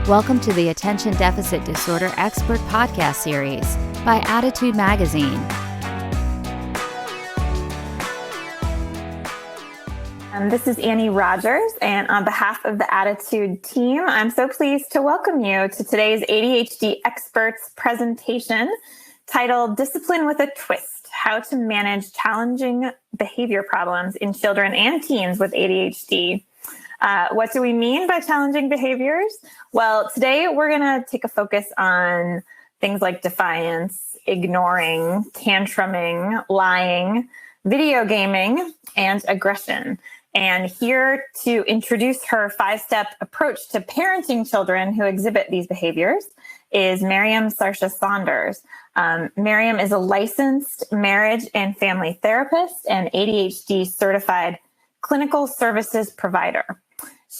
Welcome to the Attention Deficit Disorder Expert Podcast Series by Attitude Magazine. This is Annie Rogers, and on behalf of the Attitude team, I'm so pleased to welcome you to today's ADHD Experts presentation titled Discipline with a Twist: How to Manage Challenging Behavior Problems in Children and Teens with ADHD. What do we mean by challenging behaviors? Well, today we're going to take a focus on things like defiance, ignoring, tantruming, lying, video gaming, and aggression. And here to introduce her 5-step approach to parenting children who exhibit these behaviors is Merriam Sarcia Saunders. Merriam is a licensed marriage and family therapist and ADHD certified clinical services provider.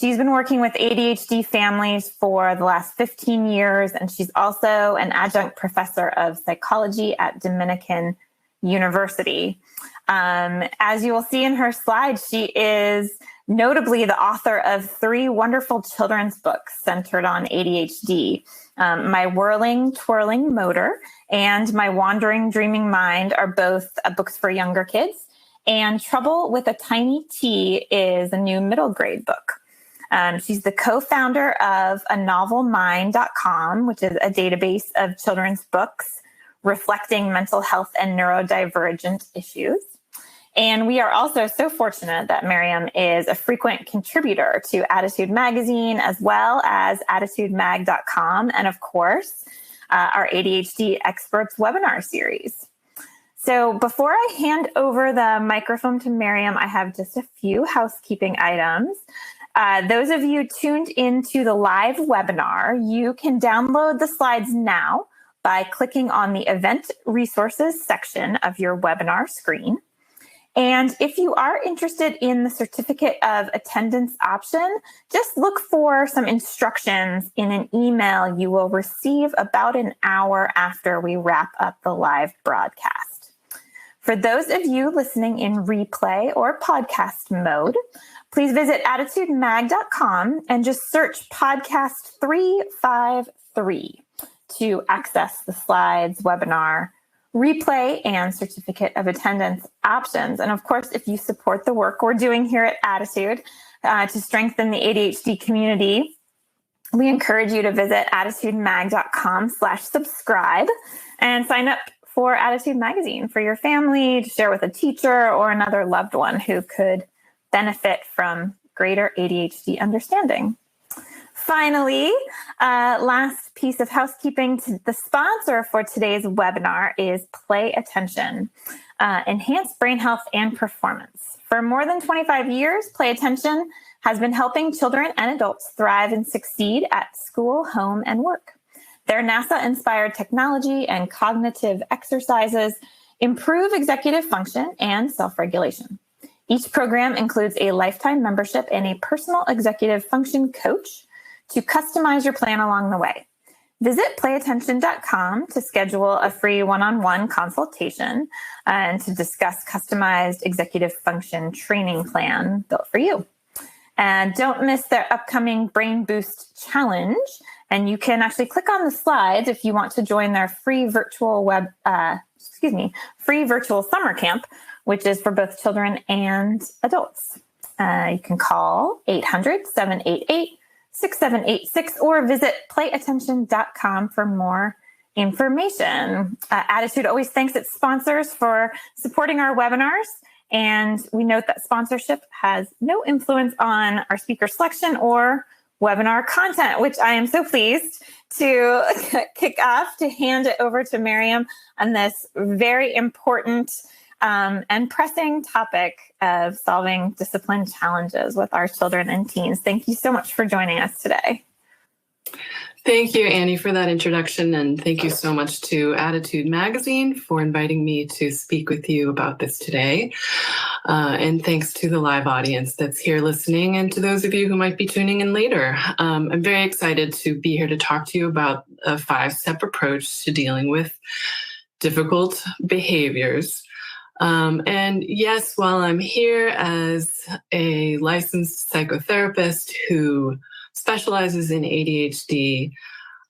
She's been working with ADHD families for the last 15 years, and she's also an adjunct professor of psychology at Dominican University. As you will see in her slides, she is notably the author of 3 wonderful children's books centered on ADHD. My Whirling, Twirling Motor and My Wandering, Dreaming Mind are both books for younger kids. And Trouble with a Tiny T is a new middle grade book. She's the co-founder of anovelmind.com, which is a database of children's books reflecting mental health and neurodivergent issues. And we are also so fortunate that Merriam is a frequent contributor to Attitude Magazine, as well as attitudemag.com, and of course, our ADHD Experts webinar series. So before I hand over the microphone to Merriam, I have just a few housekeeping items. Those of you tuned into the live webinar, you can download the slides now by clicking on the event resources section of your webinar screen. And if you are interested in the certificate of attendance option, just look for some instructions in an email you will receive about an hour after we wrap up the live broadcast. For those of you listening in replay or podcast mode, please visit attitudemag.com and just search podcast 353 to access the slides, webinar, replay, and certificate of attendance options. And of course, if you support the work we're doing here at Attitude to strengthen the ADHD community, we encourage you to visit attitudemag.com/subscribe and sign up for Attitude Magazine for your family, to share with a teacher or another loved one who could benefit from greater ADHD understanding. Finally, last piece of housekeeping, the sponsor for today's webinar is Play Attention, Enhance Brain Health and Performance. For more than 25 years, Play Attention has been helping children and adults thrive and succeed at school, home, and work. Their NASA-inspired technology and cognitive exercises improve executive function and self-regulation. Each program includes a lifetime membership and a personal executive function coach to customize your plan along the way. Visit playattention.com to schedule a free one-on-one consultation and to discuss customized executive function training plan built for you. And don't miss their upcoming Brain Boost Challenge. And you can actually click on the slides if you want to join their free virtual summer camp, which is for both children and adults. You can call 800-788-6786 or visit playattention.com for more information. Attitude always thanks its sponsors for supporting our webinars. And we note that sponsorship has no influence on our speaker selection or webinar content, which I am so pleased to kick off, to hand it over to Merriam on this very important and pressing topic of solving discipline challenges with our children and teens. Thank you so much for joining us today. Thank you, Annie, for that introduction, and thank you so much to Attitude Magazine for inviting me to speak with you about this today. And thanks to the live audience that's here listening, and to those of you who might be tuning in later. I'm very excited to be here to talk to you about a 5-step approach to dealing with difficult behaviors. And yes, while I'm here as a licensed psychotherapist who specializes in ADHD.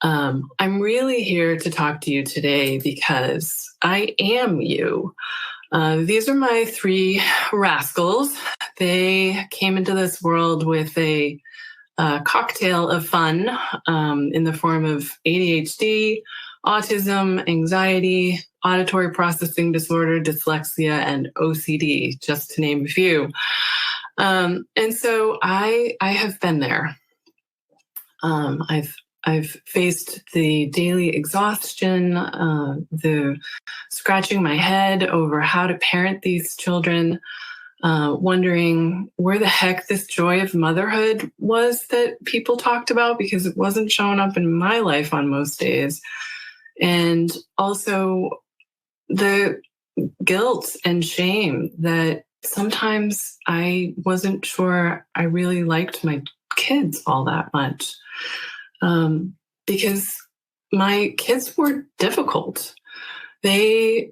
I'm really here to talk to you today because I am you. These are my three rascals. They came into this world with a cocktail of fun in the form of ADHD, autism, anxiety, auditory processing disorder, dyslexia, and OCD, just to name a few. And so I have been there. I've faced the daily exhaustion, the scratching my head over how to parent these children, wondering where the heck this joy of motherhood was that people talked about, because it wasn't showing up in my life on most days. And also the guilt and shame that sometimes I wasn't sure I really liked my kids all that much. Because my kids were difficult. They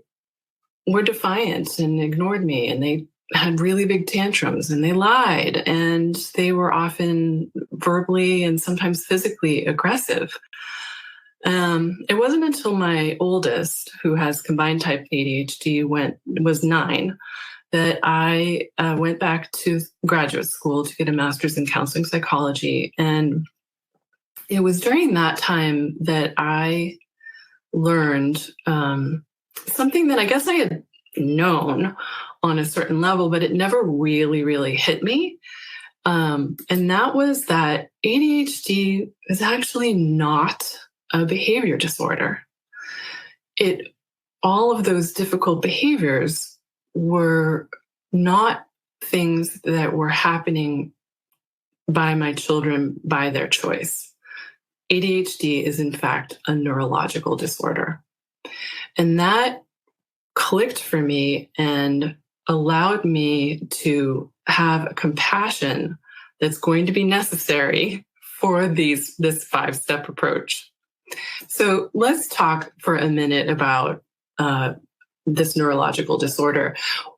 were defiant and ignored me, and they had really big tantrums, and they lied, and they were often verbally and sometimes physically aggressive. It wasn't until my oldest, who has combined type ADHD, was 9, that I went back to graduate school to get a master's in counseling psychology. And it was during that time that I learned something that I guess I had known on a certain level, but it never really, really hit me. And that was that ADHD is actually not a behavior disorder. All of those difficult behaviors were not things that were happening by my children by their choice. ADHD is, in fact, a neurological disorder. And that clicked for me and allowed me to have a compassion that's going to be necessary for this 5-step approach. So let's talk for a minute about this neurological disorder.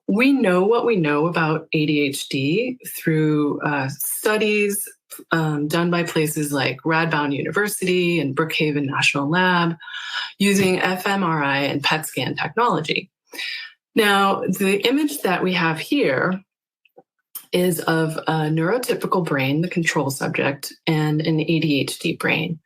We know what we know about ADHD through studies done by places like Radboud University and Brookhaven National Lab using fMRI and PET scan technology. Now, the image that we have here is of a neurotypical brain, the control subject, and an ADHD brain.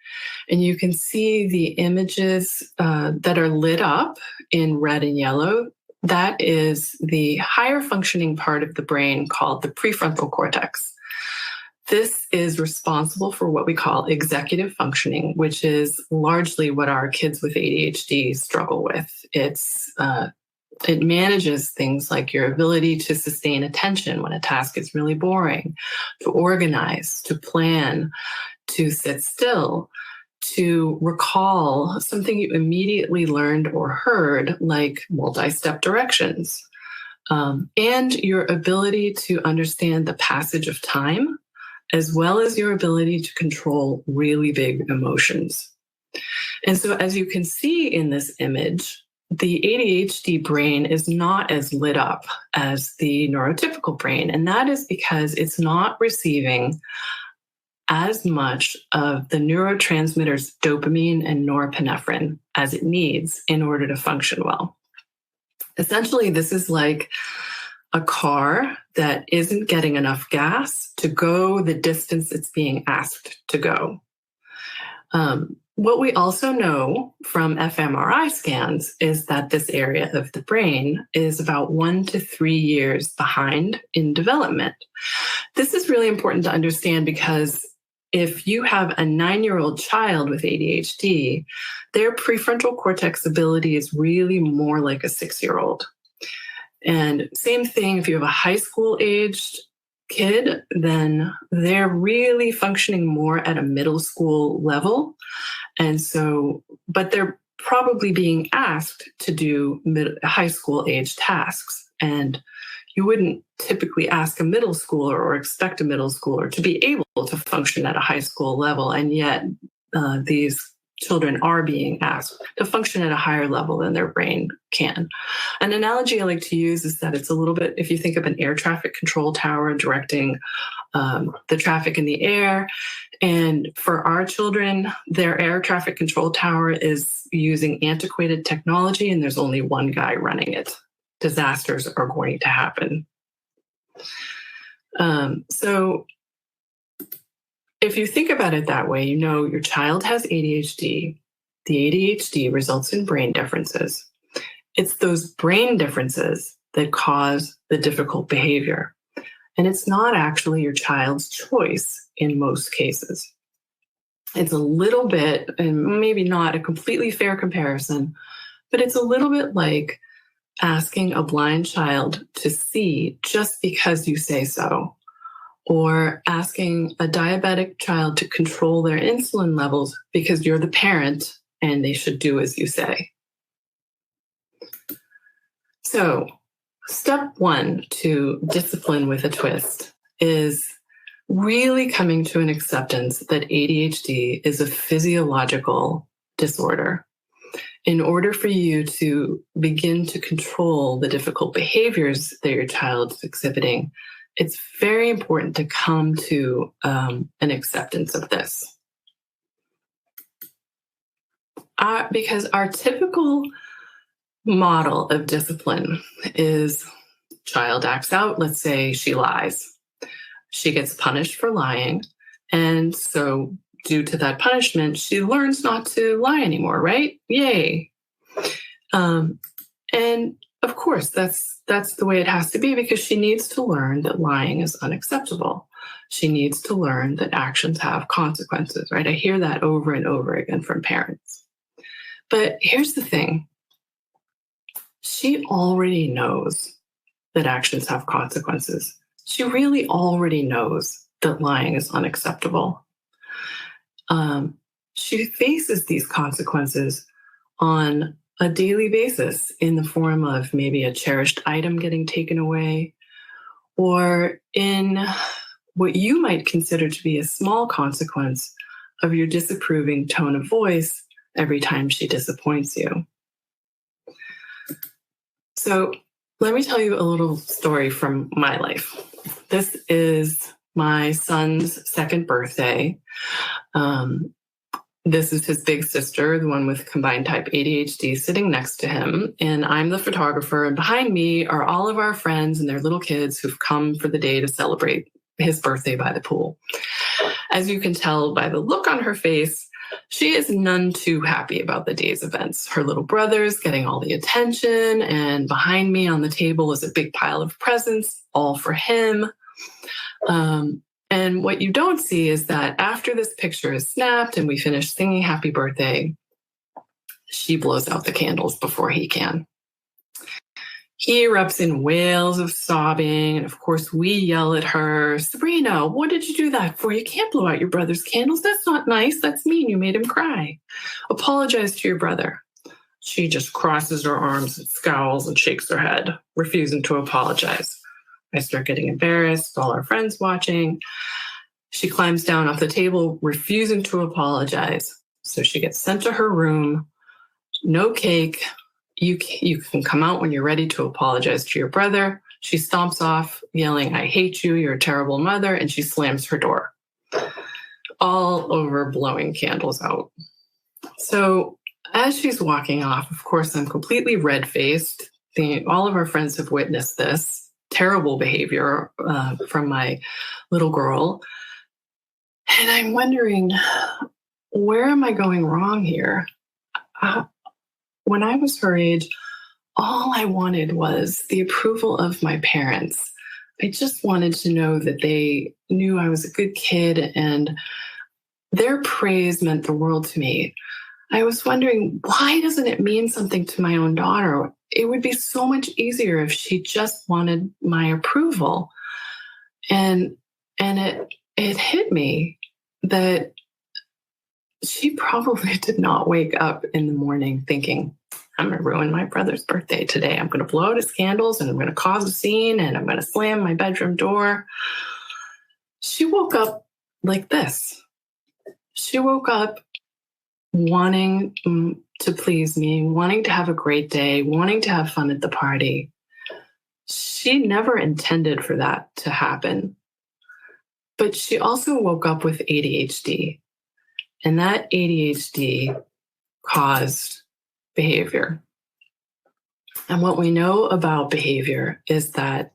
And you can see the images that are lit up in red and yellow. That is the higher functioning part of the brain called the prefrontal cortex. This is responsible for what we call executive functioning, which is largely what our kids with ADHD struggle with. It manages things like your ability to sustain attention when a task is really boring, to organize, to plan, to sit still, to recall something you immediately learned or heard, like multi-step directions, and your ability to understand the passage of time, as well as your ability to control really big emotions. And so, as you can see in this image, the ADHD brain is not as lit up as the neurotypical brain. And that is because it's not receiving as much of the neurotransmitters dopamine and norepinephrine as it needs in order to function well. Essentially, this is like a car that isn't getting enough gas to go the distance it's being asked to go. What we also know from fMRI scans is that this area of the brain is about 1 to 3 years behind in development. This is really important to understand because if you have a 9-year-old child with ADHD, their prefrontal cortex ability is really more like a 6-year-old. And same thing, if you have a high school aged kid, then they're really functioning more at a middle school level. And so, but they're probably being asked to do high school age tasks. And you wouldn't typically ask a middle schooler or expect a middle schooler to be able to function at a high school level. And yet these children are being asked to function at a higher level than their brain can. An analogy I like to use is that it's a little bit, if you think of an air traffic control tower directing the traffic in the air. And for our children, their air traffic control tower is using antiquated technology, and there's only one guy running it. Disasters are going to happen. So if you think about it that way, you know your child has ADHD. The ADHD results in brain differences. It's those brain differences that cause the difficult behavior. And it's not actually your child's choice in most cases. It's a little bit, and maybe not a completely fair comparison, but it's a little bit like asking a blind child to see just because you say so, or asking a diabetic child to control their insulin levels because you're the parent and they should do as you say. So, step one to discipline with a twist is really coming to an acceptance that ADHD is a physiological disorder. In order for you to begin to control the difficult behaviors that your child's exhibiting, it's very important to come to an acceptance of this. Because our typical model of discipline is child acts out. Let's say she lies. She gets punished for lying. And so due to that punishment, she learns not to lie anymore, right? Yay. And of course, that's the way it has to be, because she needs to learn that lying is unacceptable. She needs to learn that actions have consequences, right? I hear that over and over again from parents. But here's the thing. She already knows that actions have consequences. She really already knows that lying is unacceptable. She faces these consequences on a daily basis in the form of maybe a cherished item getting taken away, or in what you might consider to be a small consequence of your disapproving tone of voice every time she disappoints you. So let me tell you a little story from my life. This is my son's second birthday. This is his big sister, the one with combined type ADHD, sitting next to him. And I'm the photographer. And behind me are all of our friends and their little kids who've come for the day to celebrate his birthday by the pool. As you can tell by the look on her face, she is none too happy about the day's events. Her little brother's getting all the attention, and behind me on the table is a big pile of presents, all for him. And what you don't see is that after this picture is snapped and we finish singing happy birthday, she blows out the candles before he can. He erupts in wails of sobbing, and of course we yell at her, "Sabrina, what did you do that for? You can't blow out your brother's candles. That's not nice. That's mean. You made him cry. Apologize to your brother." She just crosses her arms and scowls and shakes her head, refusing to apologize. I start getting embarrassed, all our friends watching. She climbs down off the table, refusing to apologize. So she gets sent to her room. No cake. You can come out when you're ready to apologize to your brother. She stomps off, yelling, "I hate you, you're a terrible mother," and she slams her door, all over blowing candles out. So as she's walking off, of course, I'm completely red-faced. All of our friends have witnessed this terrible behavior from my little girl. And I'm wondering, where am I going wrong here? When I was her age, all I wanted was the approval of my parents. I just wanted to know that they knew I was a good kid, and their praise meant the world to me. I was wondering, why doesn't it mean something to my own daughter? It would be so much easier if she just wanted my approval. And it hit me that she probably did not wake up in the morning thinking, "I'm going to ruin my brother's birthday today. I'm going to blow out his candles and I'm going to cause a scene and I'm going to slam my bedroom door." She woke up like this. She woke up wanting to please me, wanting to have a great day, wanting to have fun at the party. She never intended for that to happen. But she also woke up with ADHD, and that ADHD caused behavior. And what we know about behavior is that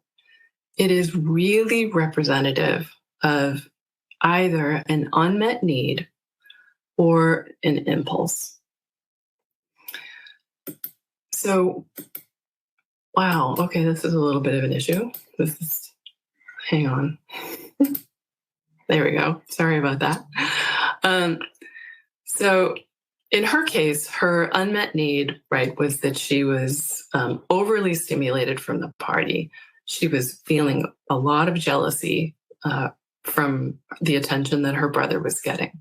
it is really representative of either an unmet need or an impulse. So, wow, okay, this is a little bit of an issue. Hang on. There we go. Sorry about that. So in her case, her unmet need, right, was that she was overly stimulated from the party. She was feeling a lot of jealousy from the attention that her brother was getting.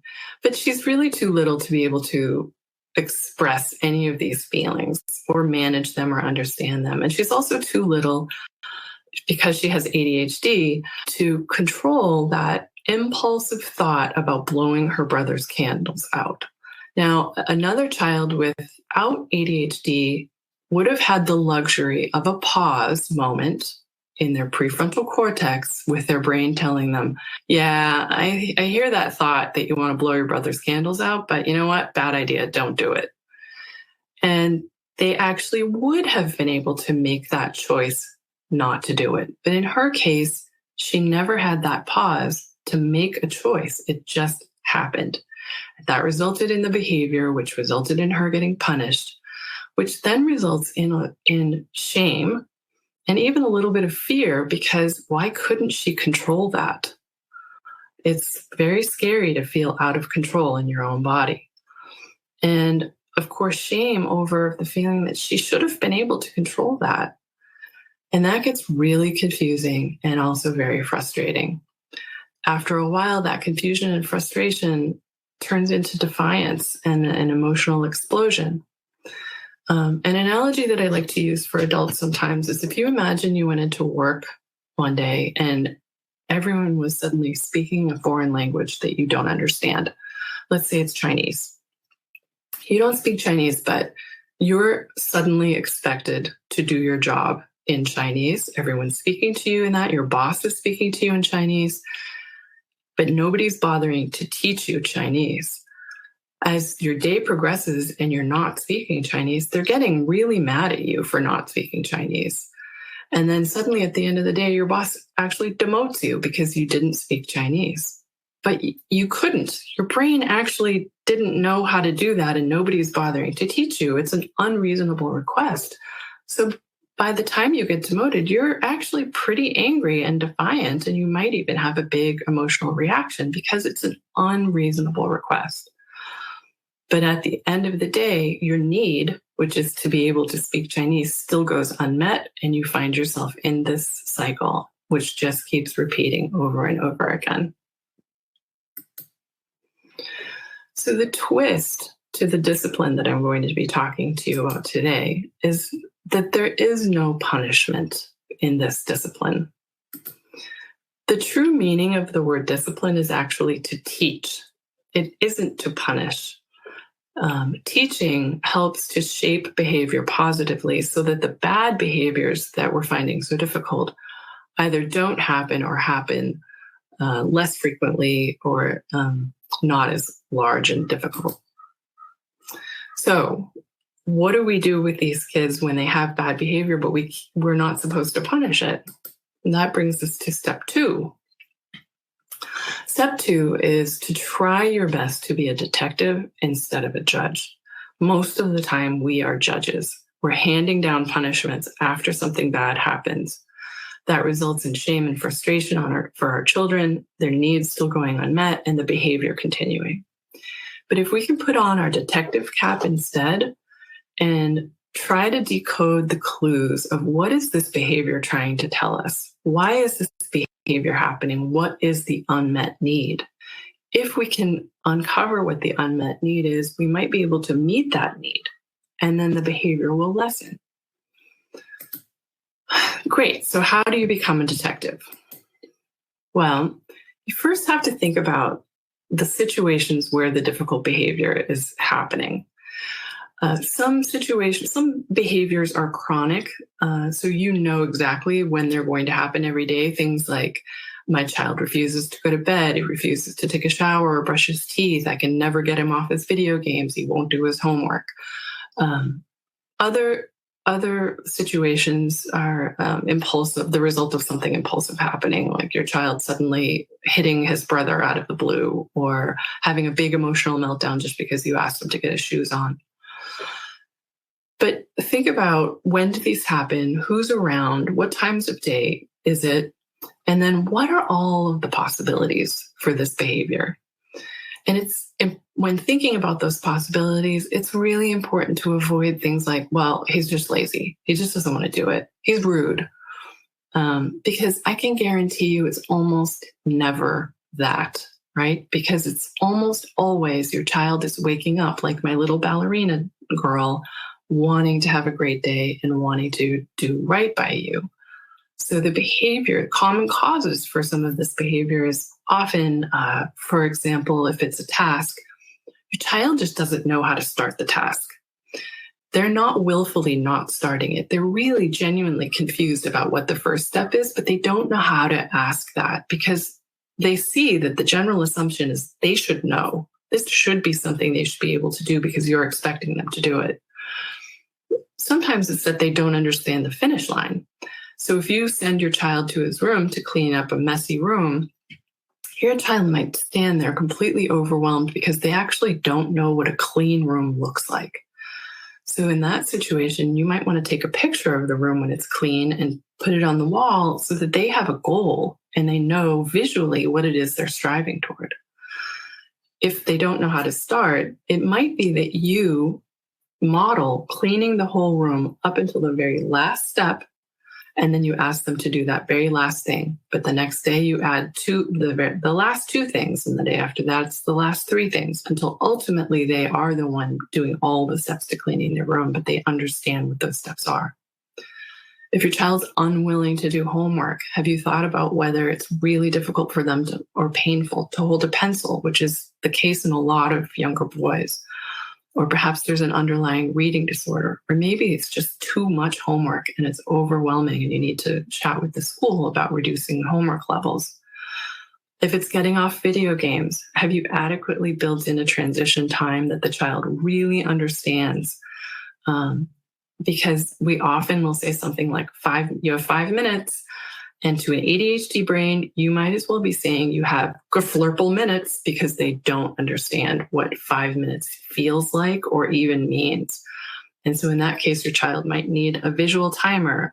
But she's really too little to be able to express any of these feelings or manage them or understand them. And she's also too little, because she has ADHD, to control that impulsive thought about blowing her brother's candles out. Now, another child without ADHD would have had the luxury of a pause moment in their prefrontal cortex with their brain telling them, yeah, I hear that thought that you want to blow your brother's candles out, but you know what? Bad idea. Don't do it. And they actually would have been able to make that choice not to do it. But in her case, she never had that pause to make a choice. It just happened. That resulted in the behavior, which resulted in her getting punished, which then results in shame and even a little bit of fear, because why couldn't she control that? It's very scary to feel out of control in your own body. And of course, shame over the feeling that she should have been able to control that. And that gets really confusing and also very frustrating. After a while, that confusion and frustration turns into defiance and an emotional explosion. An analogy that I like to use for adults sometimes is, if you imagine you went into work one day and everyone was suddenly speaking a foreign language that you don't understand. Let's say it's Chinese. You don't speak Chinese, but you're suddenly expected to do your job in Chinese. Everyone's speaking to you in that. Your boss is speaking to you in Chinese, but nobody's bothering to teach you Chinese. As your day progresses and you're not speaking Chinese, they're getting really mad at you for not speaking Chinese. And then suddenly at the end of the day, your boss actually demotes you because you didn't speak Chinese. But you couldn't. Your brain actually didn't know how to do that, and nobody's bothering to teach you. It's an unreasonable request. So by the time you get demoted, you're actually pretty angry and defiant, and you might even have a big emotional reaction because it's an unreasonable request. But at the end of the day, your need, which is to be able to speak Chinese, still goes unmet, and you find yourself in this cycle, which just keeps repeating over and over again. So the twist to the discipline that I'm going to be talking to you about today is that there is no punishment in this discipline. The true meaning of the word discipline is actually to teach. It isn't to punish. Teaching helps to shape behavior positively so that the bad behaviors that we're finding so difficult either don't happen or happen less frequently or not as large and difficult. So what do we do with these kids when they have bad behavior, but we're not supposed to punish it? And that brings us to step 2. Step 2 is to try your best to be a detective instead of a judge. Most of the time, we are judges. We're handing down punishments after something bad happens. That results in shame and frustration for our children, their needs still going unmet, and the behavior continuing. But if we can put on our detective cap instead and try to decode the clues of what is this behavior trying to tell us? Why is this behavior happening? What is the unmet need? If we can uncover what the unmet need is, we might be able to meet that need, and then the behavior will lessen. Great. So how do you become a detective? Well, you first have to think about the situations where the difficult behavior is happening. Some behaviors are chronic, so you know exactly when they're going to happen every day. Things like My child refuses to go to bed. He refuses to take a shower or brush his teeth. I can never get him off his video games. He won't do his homework. Other situations are impulsive, the result of something impulsive happening, like your child suddenly hitting his brother out of the blue or having a big emotional meltdown just because you asked him to get his shoes on. But think about, when do these happen? Who's around? What times of day is it? And then what are all of the possibilities for this behavior? And when thinking about those possibilities, it's really important to avoid things like, well, he's just lazy. He just doesn't want to do it. He's rude. Because I can guarantee you it's almost never that, right? Because it's almost always your child is waking up like my little ballerina girl, wanting to have a great day and wanting to do right by you. So the behavior, common causes for some of this behavior is often, for example, if it's a task, your child just doesn't know how to start the task. They're not willfully not starting it. They're really genuinely confused about what the first step is, but they don't know how to ask that because they see that the general assumption is they should know. This should be something they should be able to do because you're expecting them to do it. Sometimes it's that they don't understand the finish line. So if you send your child to his room to clean up a messy room, your child might stand there completely overwhelmed because they actually don't know what a clean room looks like. So in that situation, you might want to take a picture of the room when it's clean and put it on the wall so that they have a goal and they know visually what it is they're striving toward. If they don't know how to start, it might be that you model cleaning the whole room up until the very last step, and then you ask them to do that very last thing. But the next day you add the last two things, and the day after that it's the last three things, until ultimately they are the one doing all the steps to cleaning their room, but they understand what those steps are. If your child's unwilling to do homework, have you thought about whether it's really difficult for them to, or painful to hold a pencil, which is the case in a lot of younger boys? Or perhaps there's an underlying reading disorder, or maybe it's just too much homework and it's overwhelming and you need to chat with the school about reducing homework levels. If it's getting off video games, have you adequately built in a transition time that the child really understands? Because we often will say something like you have 5 minutes. And to an ADHD brain, you might as well be saying you have geflurple minutes because they don't understand what 5 minutes feels like or even means. And so in that case, your child might need a visual timer,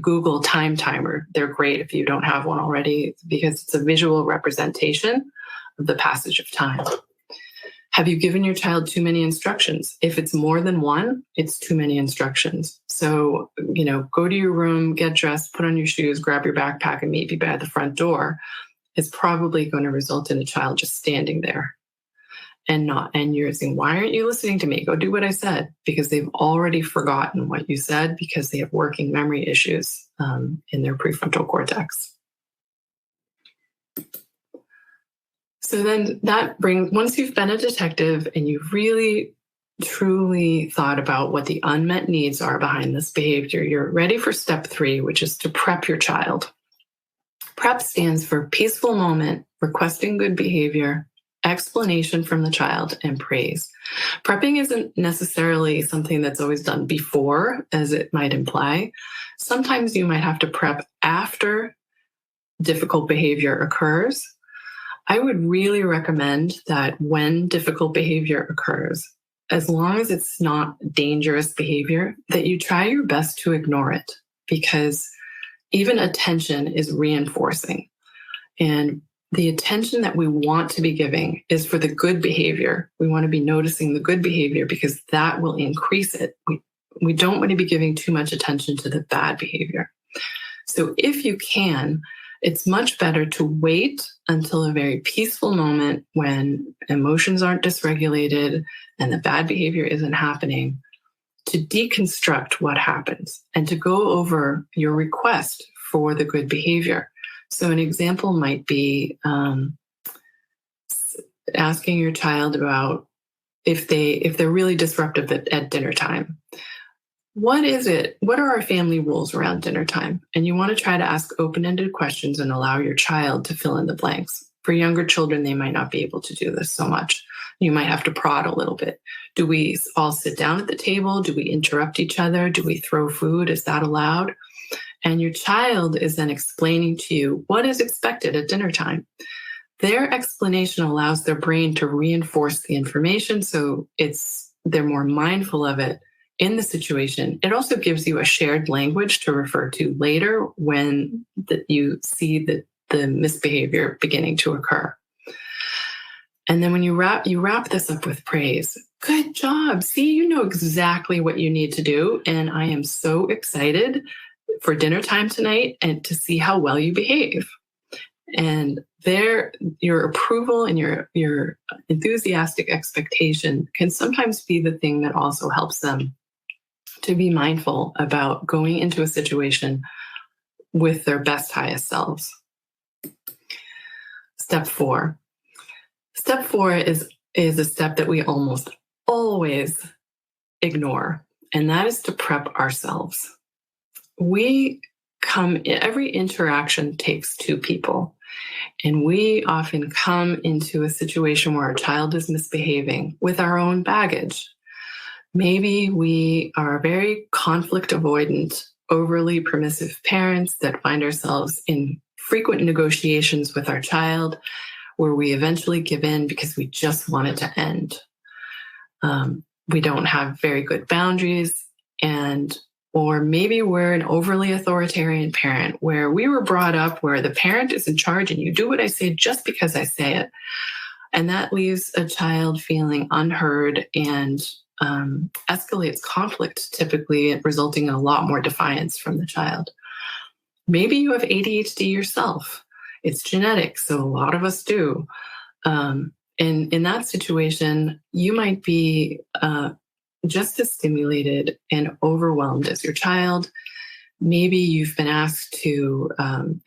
Google Time Timer. They're great if you don't have one already because it's a visual representation of the passage of time. Have you given your child too many instructions? If it's more than one, it's too many instructions. So, go to your room, get dressed, put on your shoes, grab your backpack, and meet me by the front door. It's probably going to result in a child just standing there and you're saying, why aren't you listening to me? Go do what I said, because they've already forgotten what you said because they have working memory issues in their prefrontal cortex. So then once you've been a detective and you've really, truly thought about what the unmet needs are behind this behavior, you're ready for step 3, which is to prep your child. PrEP stands for peaceful moment, requesting good behavior, explanation from the child, and praise. Prepping isn't necessarily something that's always done before, as it might imply. Sometimes you might have to prep after difficult behavior occurs. I would really recommend that when difficult behavior occurs, as long as it's not dangerous behavior, that you try your best to ignore it, because even attention is reinforcing. And the attention that we want to be giving is for the good behavior. We want to be noticing the good behavior because that will increase it. We don't want to be giving too much attention to the bad behavior. So if you can, it's much better to wait until a very peaceful moment when emotions aren't dysregulated and the bad behavior isn't happening, to deconstruct what happens and to go over your request for the good behavior. So an example might be asking your child about if they're really disruptive at dinner time. what is it? What are our family rules around dinner time? And you want to try to ask open-ended questions and allow your child to fill in the blanks. For younger children, they might not be able to do this so much. You might have to prod a little bit. Do we all sit down at the table? Do we interrupt each other? Do we throw food? Is that allowed? And your child is then explaining to you what is expected at dinner time. Their explanation allows their brain to reinforce the information, so they're more mindful of it in the situation. It also gives you a shared language to refer to later when you see the misbehavior beginning to occur. And then when you wrap this up with praise. Good job. See, you know exactly what you need to do. And I am so excited for dinner time tonight and to see how well you behave. And your approval and your enthusiastic expectation can sometimes be the thing that also helps them to be mindful about going into a situation with their best, highest selves. Step 4. Step 4 is a step that we almost always ignore, and that is to prep ourselves. Every interaction takes two people, and we often come into a situation where our child is misbehaving with our own baggage. Maybe we are very conflict avoidant, overly permissive parents that find ourselves in frequent negotiations with our child where we eventually give in because we just want it to end. We don't have very good boundaries, or maybe we're an overly authoritarian parent where we were brought up where the parent is in charge and you do what I say just because I say it. And that leaves a child feeling unheard and escalates conflict, typically resulting in a lot more defiance from the child. Maybe you have ADHD yourself. It's genetic, so a lot of us do. And in that situation, you might be just as stimulated and overwhelmed as your child. Maybe you've been asked to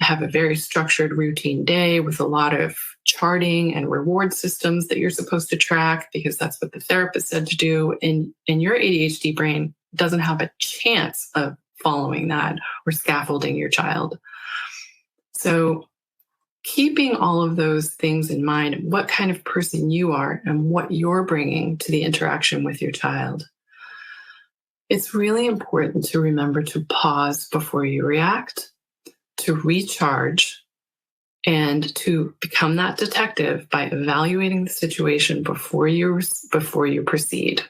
have a very structured routine day with a lot of charting and reward systems that you're supposed to track because that's what the therapist said to do. And your ADHD brain doesn't have a chance of following that or scaffolding your child. So keeping all of those things in mind, what kind of person you are and what you're bringing to the interaction with your child. It's really important to remember to pause before you react, to recharge, and to become that detective by evaluating the situation before you proceed.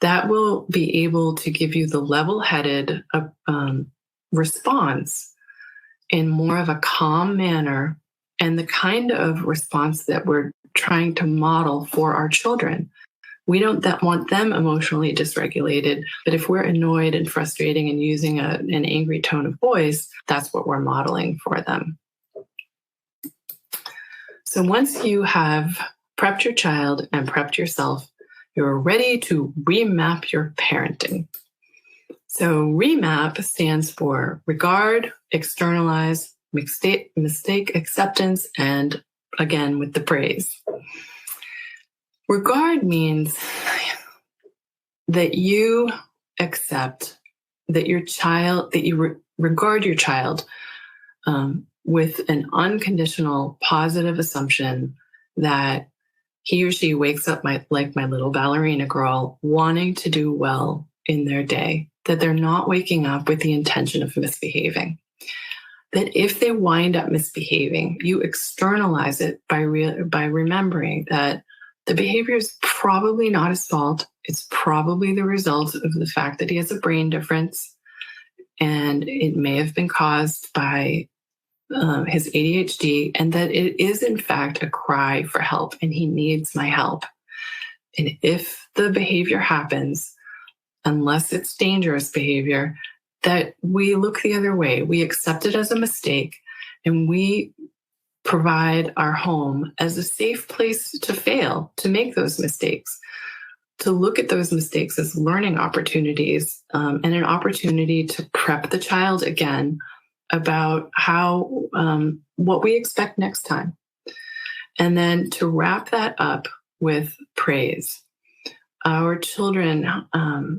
That will be able to give you the level-headed response in more of a calm manner and the kind of response that we're trying to model for our children. We don't want them emotionally dysregulated, but if we're annoyed and frustrating and using an angry tone of voice, that's what we're modeling for them. So once you have prepped your child and prepped yourself, you're ready to remap your parenting. So remap stands for regard, externalize, mistake acceptance, and again with the praise. Regard means that you accept that you regard your child with an unconditional positive assumption that he or she wakes up like my little ballerina girl, wanting to do well in their day, that they're not waking up with the intention of misbehaving. That if they wind up misbehaving, you externalize it by remembering that the behavior is probably not his fault. It's probably the result of the fact that he has a brain difference, and it may have been caused by his ADHD, and that it is in fact a cry for help and he needs my help. And if the behavior happens, unless it's dangerous behavior, that we look the other way. We accept it as a mistake and we provide our home as a safe place to fail, to make those mistakes, to look at those mistakes as learning opportunities and an opportunity to prep the child again about what we expect next time. And then to wrap that up with praise. our children,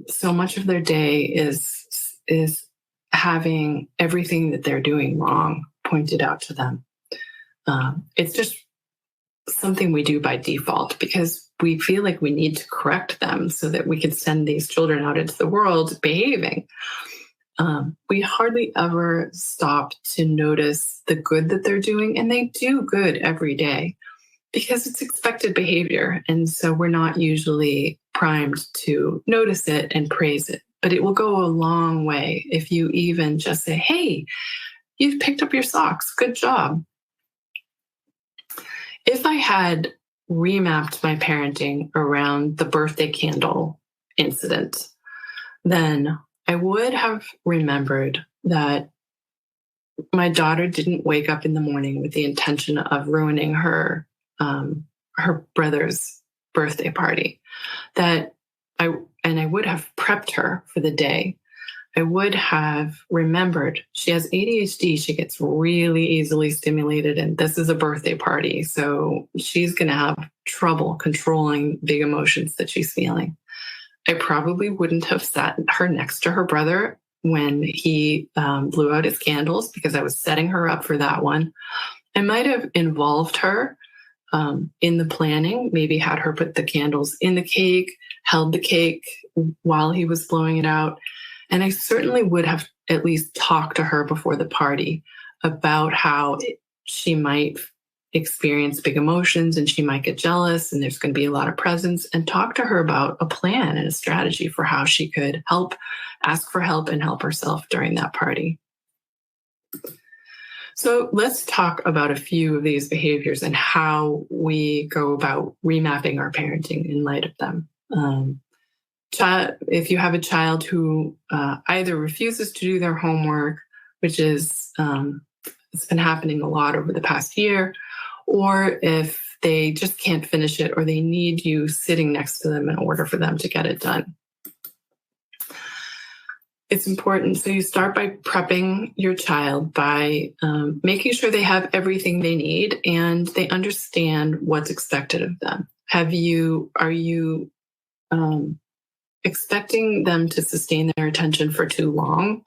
so much of their day is having everything that they're doing wrong pointed out to them. It's just something we do by default because we feel like we need to correct them so that we can send these children out into the world behaving. We hardly ever stop to notice the good that they're doing, and they do good every day because it's expected behavior. And so we're not usually primed to notice it and praise it, but it will go a long way if you even just say, hey, you've picked up your socks. Good job. If I had remapped my parenting around the birthday candle incident, then I would have remembered that my daughter didn't wake up in the morning with the intention of ruining her brother's birthday party. I would have prepped her for the day. I would have remembered she has ADHD. She gets really easily stimulated, and this is a birthday party. So she's going to have trouble controlling big emotions that she's feeling. I probably wouldn't have sat her next to her brother when he blew out his candles because I was setting her up for that one. I might have involved her in the planning, maybe had her put the candles in the cake, held the cake while he was blowing it out. And I certainly would have at least talked to her before the party about how she might experience big emotions and she might get jealous and there's going to be a lot of presents, and talk to her about a plan and a strategy for how she could ask for help and help herself during that party. So let's talk about a few of these behaviors and how we go about remapping our parenting in light of them. If you have a child who either refuses to do their homework, which is it's been happening a lot over the past year, or if they just can't finish it or they need you sitting next to them in order for them to get it done. It's important. So you start by prepping your child by making sure they have everything they need and they understand what's expected of them. Are you expecting them to sustain their attention for too long?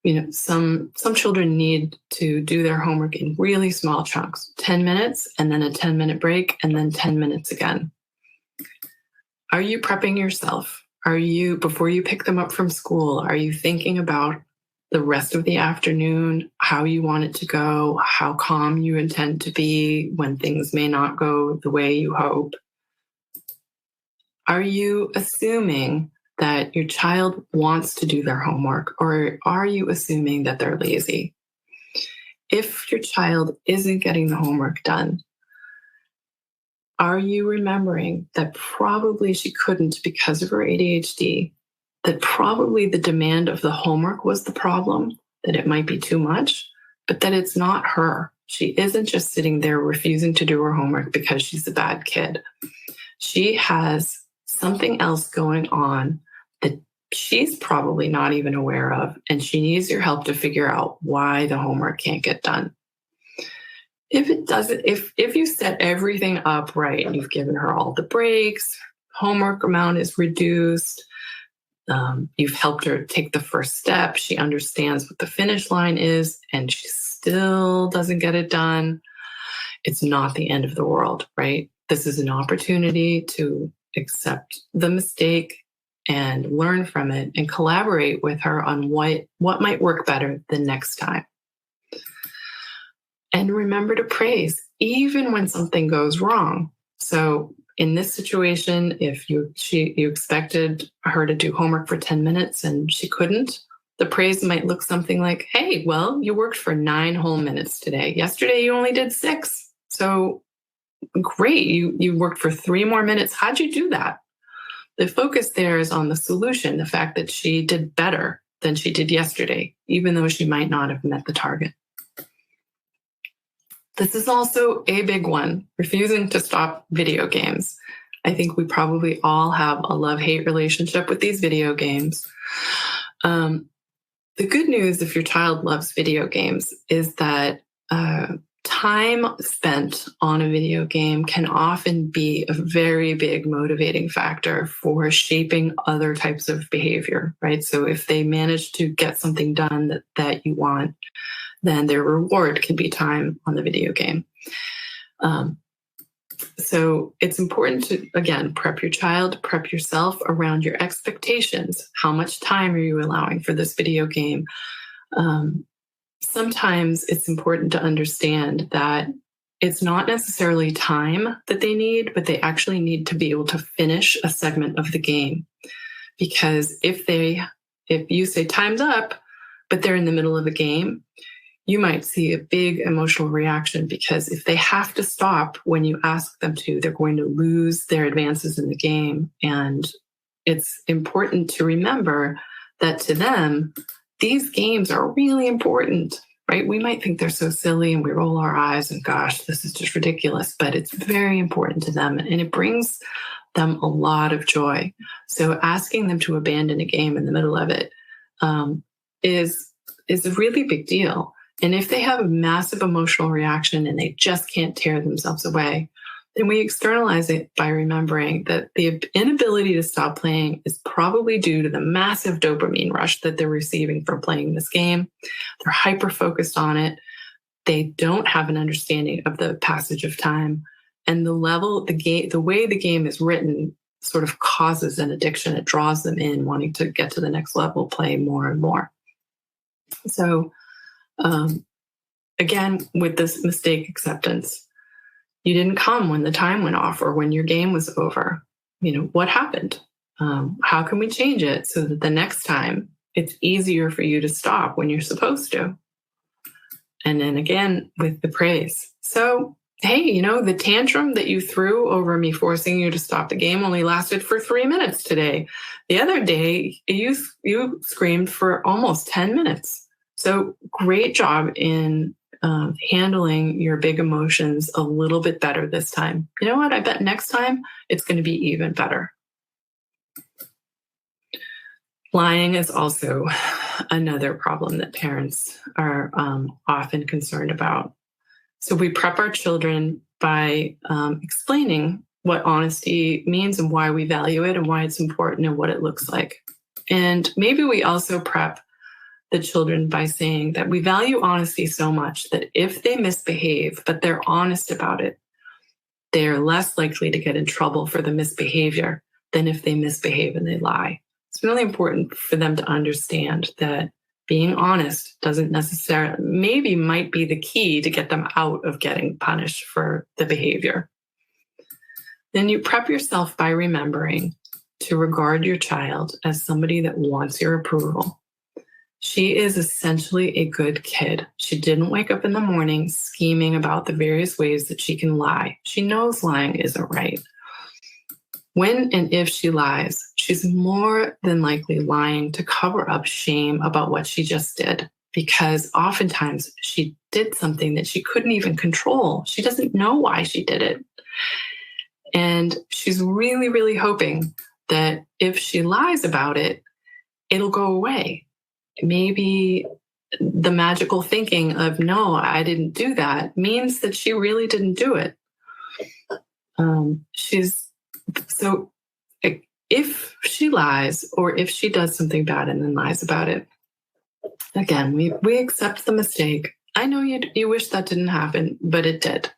You know, some children need to do their homework in really small chunks, 10 minutes and then a 10-minute break and then 10 minutes again. Are you prepping yourself? Before you pick them up from school, are you thinking about the rest of the afternoon, how you want it to go, how calm you intend to be when things may not go the way you hope? Are you assuming that your child wants to do their homework, or are you assuming that they're lazy? If your child isn't getting the homework done, are you remembering that probably she couldn't because of her ADHD, that probably the demand of the homework was the problem, that it might be too much, but that it's not her? She isn't just sitting there refusing to do her homework because she's a bad kid. She has something else going on that she's probably not even aware of, and she needs your help to figure out why the homework can't get done. If it doesn't, if you set everything up right and you've given her all the breaks, homework amount is reduced, you've helped her take the first step, she understands what the finish line is, and she still doesn't get it done, it's not the end of the world, right? This is an opportunity to accept the mistake and learn from it and collaborate with her on what might work better the next time. And remember to praise, even when something goes wrong. So in this situation, if you expected her to do homework for 10 minutes and she couldn't, the praise might look something like, hey, well, you worked for 9 whole minutes today. Yesterday, you only did 6. So great, you worked for 3 more minutes. How'd you do that? The focus there is on the solution, the fact that she did better than she did yesterday, even though she might not have met the target. This is also a big one, refusing to stop video games. I think we probably all have a love-hate relationship with these video games. The good news, if your child loves video games, is that time spent on a video game can often be a very big motivating factor for shaping other types of behavior, right? So if they manage to get something done that you want, then their reward can be time on the video game. So it's important to, again, prep your child, prep yourself around your expectations. How much time are you allowing for this video game? Sometimes it's important to understand that it's not necessarily time that they need, but they actually need to be able to finish a segment of the game. Because if you say time's up, but they're in the middle of a game, you might see a big emotional reaction, because if they have to stop when you ask them to, they're going to lose their advances in the game. And it's important to remember that to them, these games are really important, right? We might think they're so silly and we roll our eyes and gosh, this is just ridiculous, but it's very important to them and it brings them a lot of joy. So asking them to abandon a game in the middle of it is a really big deal. And if they have a massive emotional reaction and they just can't tear themselves away, then we externalize it by remembering that the inability to stop playing is probably due to the massive dopamine rush that they're receiving from playing this game. They're hyper-focused on it. They don't have an understanding of the passage of time. And the way the game is written sort of causes an addiction. It draws them in, wanting to get to the next level, play more and more. So, again, with this mistake acceptance, you didn't come when the time went off or when your game was over. What happened? How can we change it so that the next time it's easier for you to stop when you're supposed to? And then again, with the praise. So, hey, the tantrum that you threw over me forcing you to stop the game only lasted for 3 minutes today. The other day, you screamed for almost 10 minutes. So great job in handling your big emotions a little bit better this time. You know what? I bet next time it's going to be even better. Lying is also another problem that parents are often concerned about. So we prep our children by explaining what honesty means and why we value it and why it's important and what it looks like. And maybe we also prep the children by saying that we value honesty so much that if they misbehave, but they're honest about it, they're less likely to get in trouble for the misbehavior than if they misbehave and they lie. It's really important for them to understand that being honest doesn't necessarily, maybe might be the key to get them out of getting punished for the behavior. Then you prep yourself by remembering to regard your child as somebody that wants your approval. She is essentially a good kid. She didn't wake up in the morning scheming about the various ways that she can lie. She knows lying isn't right. When and if she lies, she's more than likely lying to cover up shame about what she just did, because oftentimes she did something that she couldn't even control. She doesn't know why she did it. And she's really, really hoping that if she lies about it, it'll go away. Maybe the magical thinking of, no, I didn't do that, means that she really didn't do it. So if she lies or if she does something bad and then lies about it, again, we accept the mistake. I know you wish that didn't happen, but it did.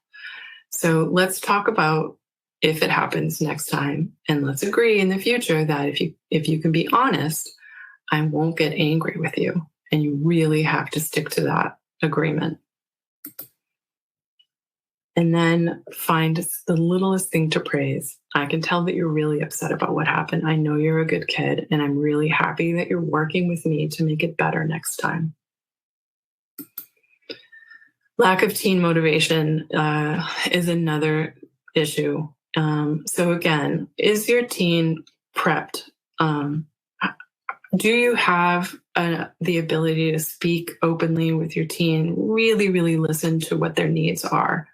So let's talk about if it happens next time, and let's agree in the future that if you can be honest, I won't get angry with you. And you really have to stick to that agreement. And then find the littlest thing to praise. I can tell that you're really upset about what happened. I know you're a good kid, and I'm really happy that you're working with me to make it better next time. Lack of teen motivation is another issue. So again, is your teen prepped? Do you have the ability to speak openly with your teen? Really, really listen to what their needs are.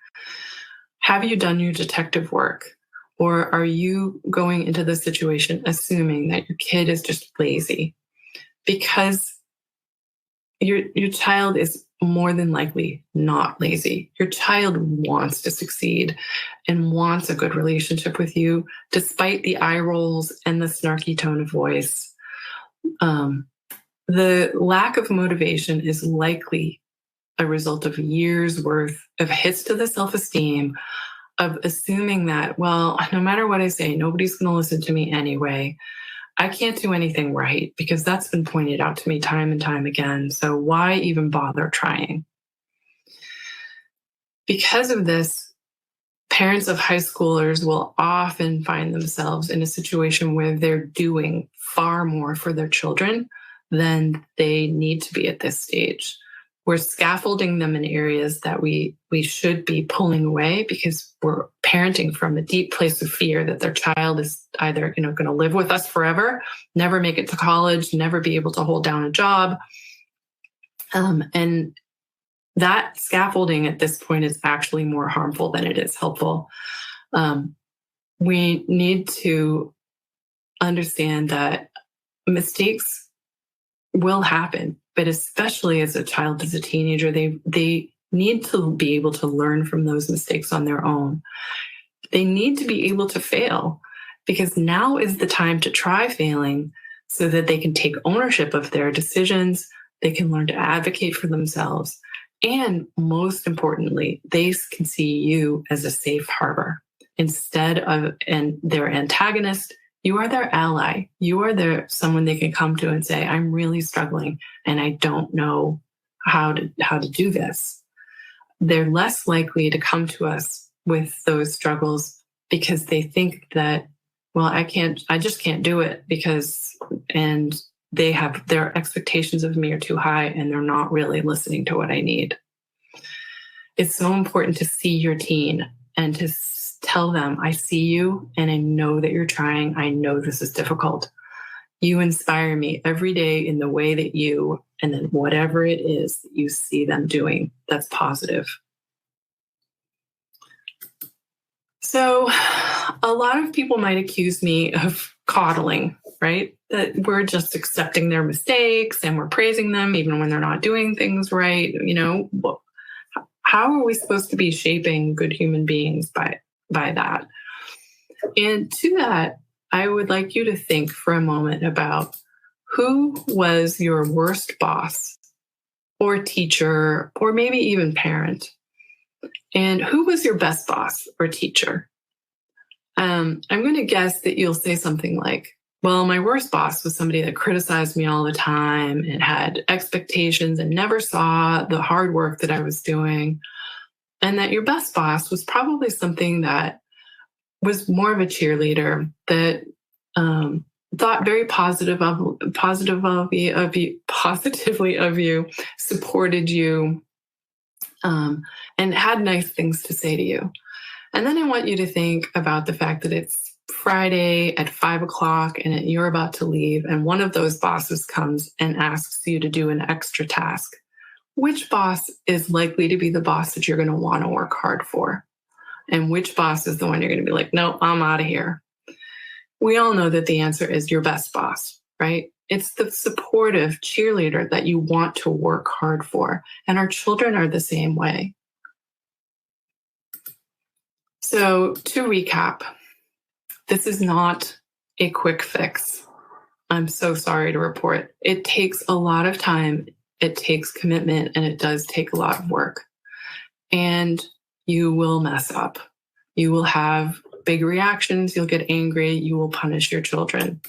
Have you done your detective work? Or are you going into the situation assuming that your kid is just lazy? Because your child is more than likely not lazy. Your child wants to succeed and wants a good relationship with you, despite the eye rolls and the snarky tone of voice. The lack of motivation is likely a result of years worth of hits to the self-esteem, of assuming that, well, no matter what I say, nobody's going to listen to me anyway. I can't do anything right because that's been pointed out to me time and time again. So why even bother trying? Because of this, parents of high schoolers will often find themselves in a situation where they're doing far more for their children than they need to be at this stage. We're scaffolding them in areas that we should be pulling away because we're parenting from a deep place of fear that their child is either going to live with us forever, never make it to college, never be able to hold down a job. And that scaffolding at this point is actually more harmful than it is helpful. We need to understand that mistakes will happen. But especially as a child, as a teenager, they need to be able to learn from those mistakes on their own. They need to be able to fail because now is the time to try failing so that they can take ownership of their decisions. They can learn to advocate for themselves. And most importantly, they can see you as a safe harbor instead of their antagonist. You are their ally. You are someone they can come to and say, I'm really struggling and I don't know how to do this. They're less likely to come to us with those struggles because they think that, well, I just can't do it and they have their expectations of me are too high and they're not really listening to what I need. It's so important to see your teen and to tell them, I see you and I know that you're trying. I know this is difficult. You inspire me every day in the way that and then whatever it is that you see them doing, that's positive. So a lot of people might accuse me of coddling, right? That we're just accepting their mistakes and we're praising them even when they're not doing things right. How are we supposed to be shaping good human beings by that? And to that, I would like you to think for a moment about who was your worst boss or teacher or maybe even parent, and who was your best boss or teacher. I'm going to guess that you'll say something like, well, my worst boss was somebody that criticized me all the time and had expectations and never saw the hard work that I was doing. And that your best boss was probably something that was more of a cheerleader that thought very positively of you, supported you, and had nice things to say to you. And then I want you to think about the fact that it's Friday at 5:00 and you're about to leave, and one of those bosses comes and asks you to do an extra task. Which boss is likely to be the boss that you're going to want to work hard for? And which boss is the one you're going to be like, no, I'm out of here? We all know that the answer is your best boss, right? It's the supportive cheerleader that you want to work hard for. And our children are the same way. So to recap, this is not a quick fix. I'm so sorry to report. It takes a lot of time. It takes commitment and it does take a lot of work. And you will mess up. You will have big reactions. You'll get angry. You will punish your children.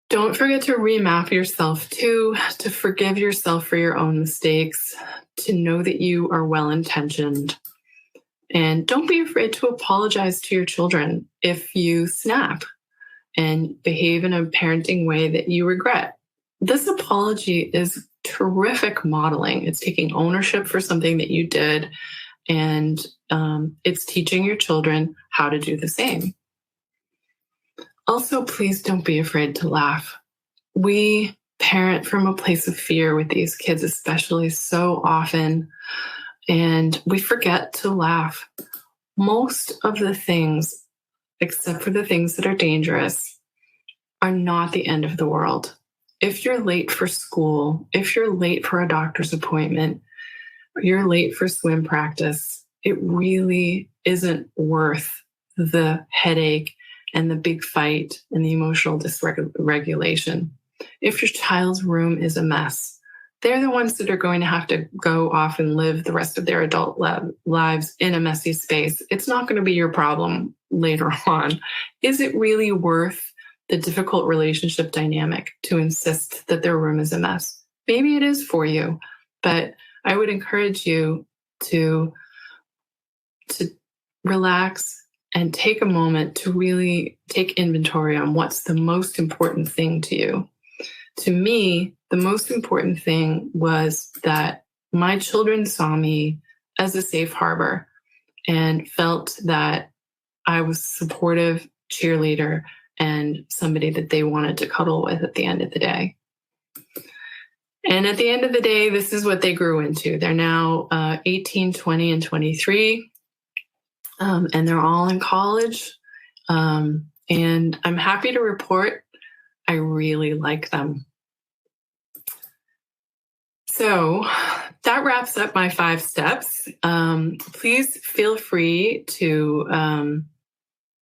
Don't forget to remap yourself too, to forgive yourself for your own mistakes, to know that you are well-intentioned. And don't be afraid to apologize to your children if you snap and behave in a parenting way that you regret. This apology is terrific modeling. It's taking ownership for something that you did, and it's teaching your children how to do the same. Also, please don't be afraid to laugh. We parent from a place of fear with these kids, especially so often, and we forget to laugh. Most of the things, except for the things that are dangerous, are not the end of the world. if you're late for school, if you're late for a doctor's appointment, you're late for swim practice, it really isn't worth the headache and the big fight and the emotional dysregulation. If your child's room is a mess, they're the ones that are going to have to go off and live the rest of their adult lives in a messy space. It's not going to be your problem later on. Is it really worth the difficult relationship dynamic to insist that their room is a mess? Maybe it is for you, but I would encourage you to relax and take a moment to really take inventory on what's the most important thing to you. To me, the most important thing was that my children saw me as a safe harbor and felt that I was a supportive cheerleader and somebody that they wanted to cuddle with at the end of the day. And at the end of the day, this is what they grew into. They're now 18, 20, and 23. And they're all in college. And I'm happy to report I really like them. So that wraps up my 5 steps. Please feel free to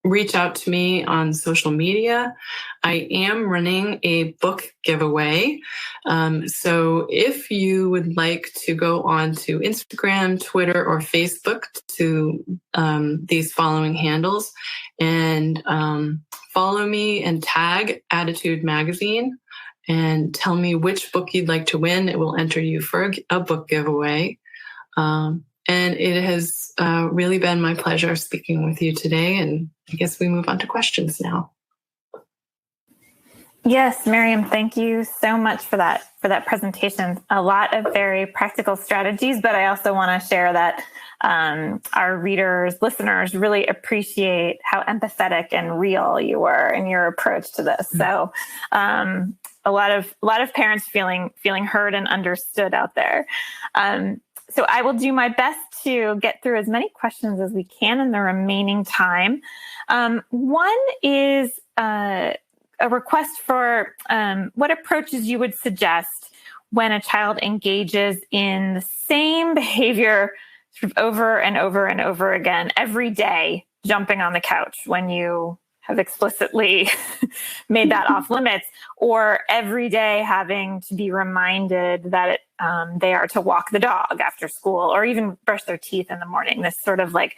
reach out to me on social media. I am running a book giveaway. So if you would like to go on to Instagram, Twitter, or Facebook to these following handles and follow me and tag Attitude Magazine and tell me which book you'd like to win, it will enter you for a book giveaway. And it has really been my pleasure speaking with you today. And I guess we move on to questions now. Yes, Merriam, thank you so much for that presentation. A lot of very practical strategies, but I also want to share that our readers, listeners really appreciate how empathetic and real you were in your approach to this. So a lot of parents feeling heard and understood out there. So I will do my best to get through as many questions as we can in the remaining time. One is a request for what approaches you would suggest when a child engages in the same behavior sort of over and over and over again every day, jumping on the couch when you have explicitly made that off limits, or every day having to be reminded that they are to walk the dog after school, or even brush their teeth in the morning. This sort of like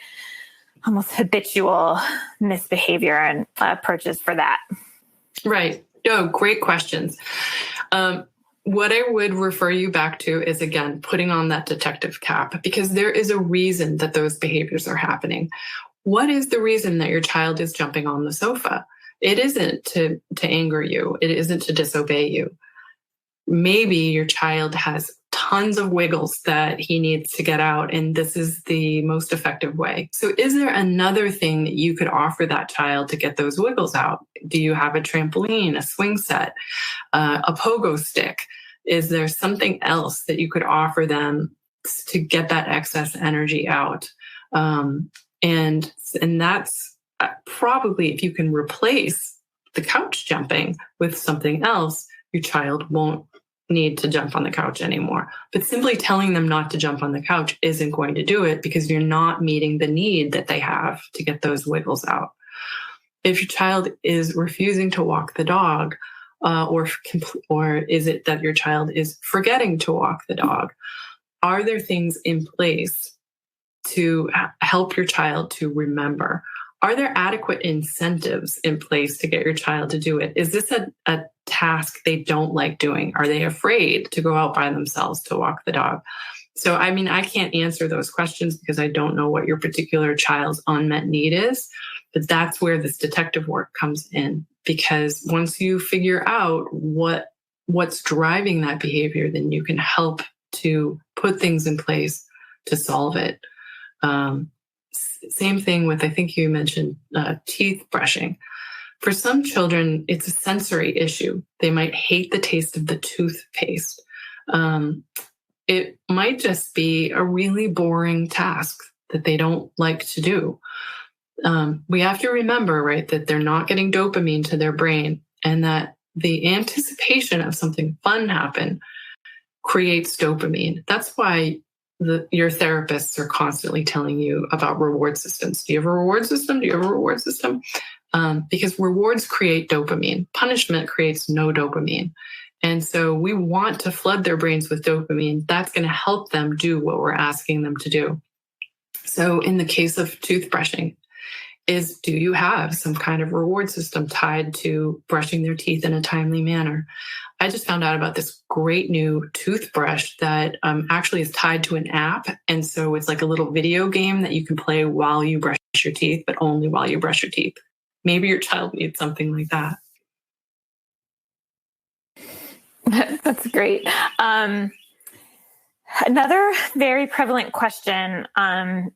almost habitual misbehavior and approaches for that. Right. Oh, great questions. What I would refer you back to is, again, putting on that detective cap, because there is a reason that those behaviors are happening. What is the reason that your child is jumping on the sofa? It isn't to anger you. It isn't to disobey you. Maybe your child has tons of wiggles that he needs to get out, and this is the most effective way. So is there another thing that you could offer that child to get those wiggles out? Do you have a trampoline, a swing set, a pogo stick? Is there something else that you could offer them to get that excess energy out? And that's probably, if you can replace the couch jumping with something else, your child won't need to jump on the couch anymore. But simply telling them not to jump on the couch isn't going to do it, because you're not meeting the need that they have to get those wiggles out. If your child is refusing to walk the dog, or is it that your child is forgetting to walk the dog? Are there things in place to help your child to remember? Are there adequate incentives in place to get your child to do it? Is this a task they don't like doing? Are they afraid to go out by themselves to walk the dog? So, I mean, I can't answer those questions because I don't know what your particular child's unmet need is, but that's where this detective work comes in. Because once you figure out what's driving that behavior, then you can help to put things in place to solve it. Same thing with, I think you mentioned teeth brushing. For some children, it's a sensory issue. They might hate the taste of the toothpaste. It might just be a really boring task that they don't like to do. We have to remember, right, that they're not getting dopamine to their brain, and that the anticipation of something fun happen creates dopamine. That's why your therapists are constantly telling you about reward systems. Do you have a reward system? Do you have a reward system? Because rewards create dopamine. Punishment creates no dopamine. And so we want to flood their brains with dopamine. That's going to help them do what we're asking them to do. So in the case of toothbrushing, do you have some kind of reward system tied to brushing their teeth in a timely manner? I just found out about this great new toothbrush that actually is tied to an app. And so it's like a little video game that you can play while you brush your teeth, but only while you brush your teeth. Maybe your child needs something like that. That's great. Another very prevalent question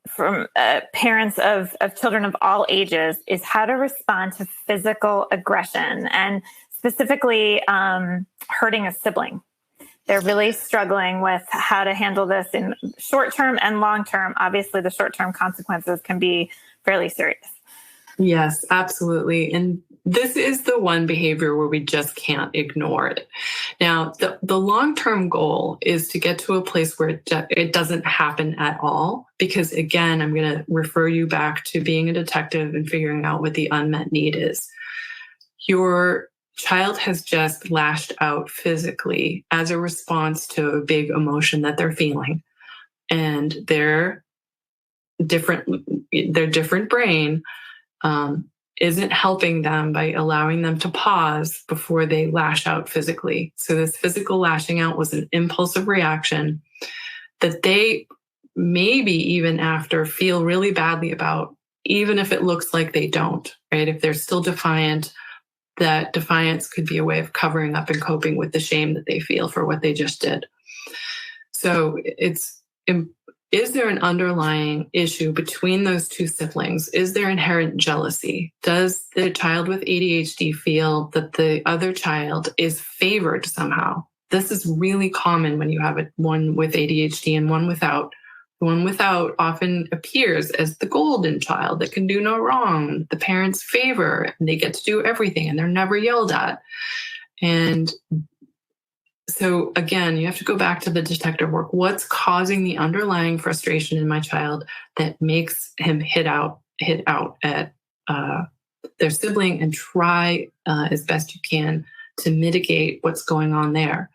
from parents of children of all ages is how to respond to physical aggression, and specifically hurting a sibling. They're really struggling with how to handle this in short term and long term. Obviously, the short term consequences can be fairly serious. Yes, absolutely. And this is the one behavior where we just can't ignore it. Now, the long-term goal is to get to a place where it doesn't happen at all. Because again, I'm going to refer you back to being a detective and figuring out what the unmet need is. Your child has just lashed out physically as a response to a big emotion that they're feeling. And their different brain isn't helping them by allowing them to pause before they lash out physically. So this physical lashing out was an impulsive reaction that they maybe even after feel really badly about, even if it looks like they don't, right? If they're still defiant, that defiance could be a way of covering up and coping with the shame that they feel for what they just did. So is there an underlying issue between those two siblings? Is there inherent jealousy? Does the child with ADHD feel that the other child is favored somehow? This is really common when you have one with ADHD and one without. The one without often appears as the golden child that can do no wrong. The parents favor and they get to do everything and they're never yelled at. And so again, you have to go back to the detective work. What's causing the underlying frustration in my child that makes him hit out at their sibling, and try as best you can to mitigate what's going on there.